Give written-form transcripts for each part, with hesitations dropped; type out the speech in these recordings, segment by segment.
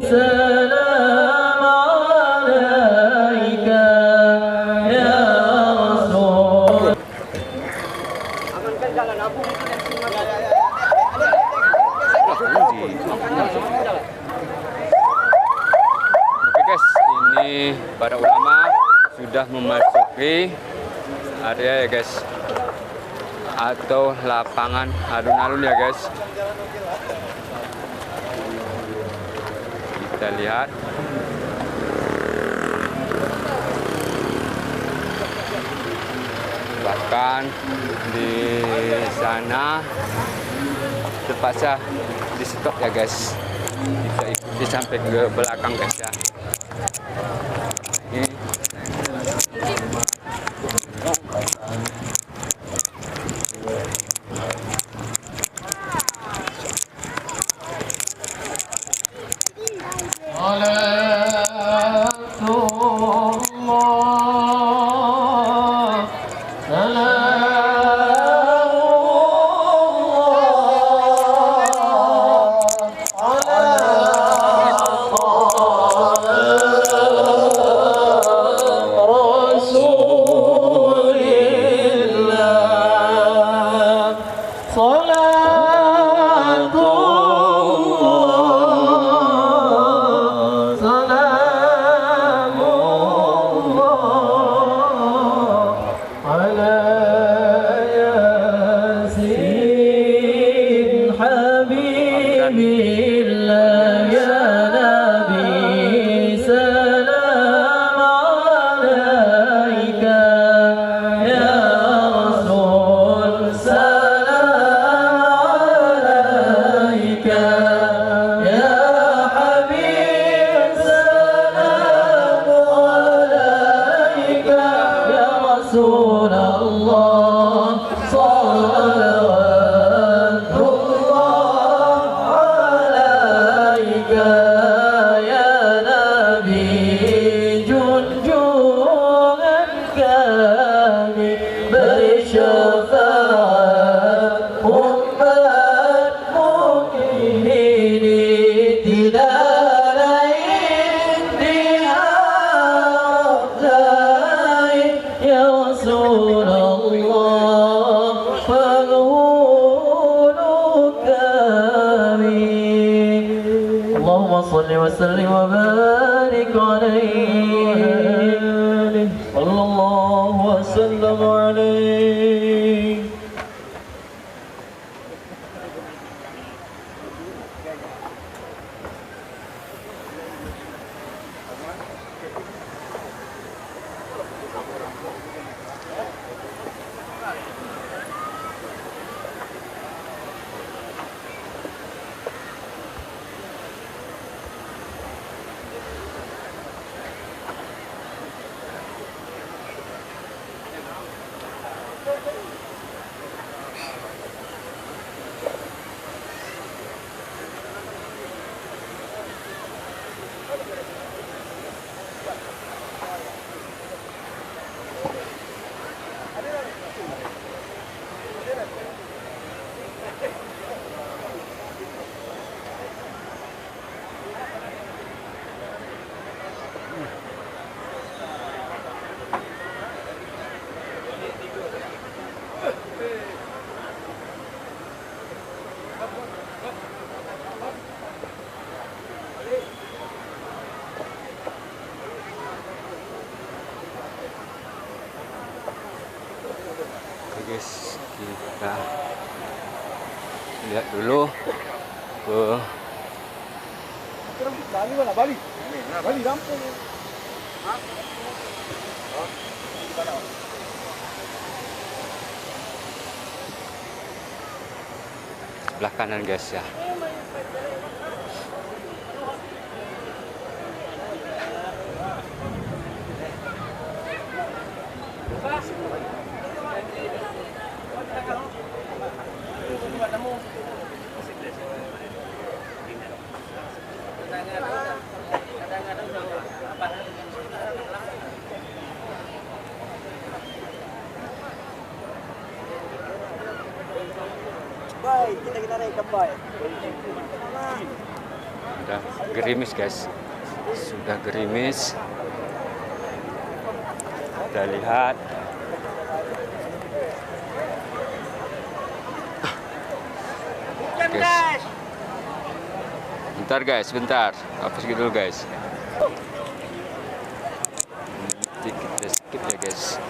سلام عليك يا رسول. Oke guys, ini para ulama sudah memasuki area ya guys, atau lapangan alun-alun ya guys. Kita lihat bahkan di sana terpaksa di stop ya guys, bisa ikuti sampai ke belakang guys ya. Ini صل وسلم وبارك عليه صلى الله وسلم عليه. guys, kita lihat dulu ke sebelah kanan guys ya. Baik, kita naik ke baik. Udah gerimis guys, sudah gerimis. Kita lihat. Guys. Bentar guys, bentar. Hapus dulu guys. Kita skip ya guys.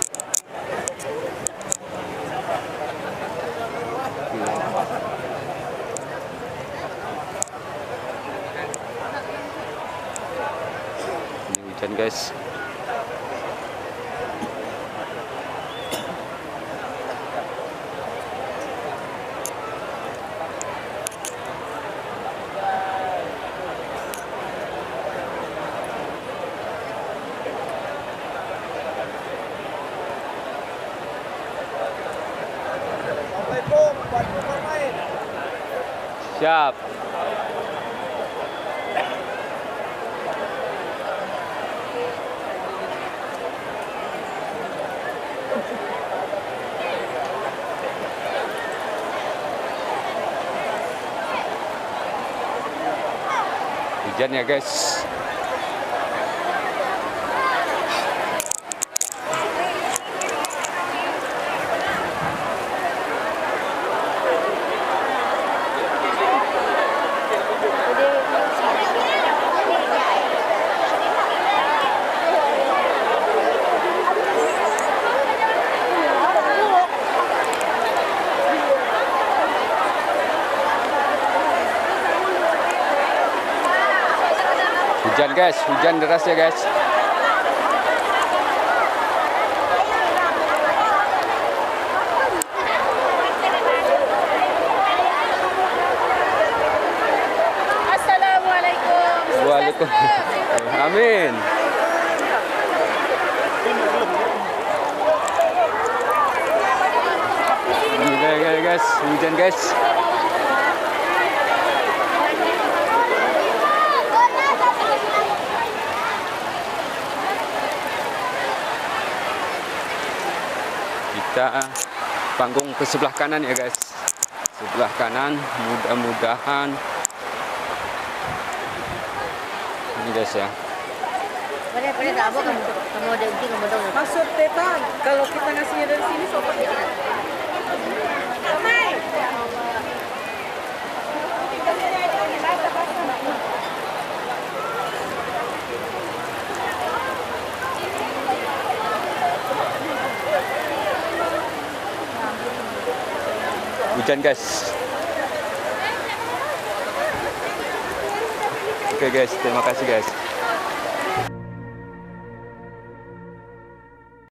Ini hujan guys. Siap. Hujan ya guys. Hujan guys, hujan deras ya guys. Assalamualaikum. Waalaikumsalam. Amin. Guys, hujan guys. Kita panggung ke sebelah kanan ya guys, sebelah kanan. Mudah-mudahan ini guys ya. Maksud Teta, kalau kita ngasihnya dari sini sobat ya. Hujan guys. Oke guys, terima kasih guys.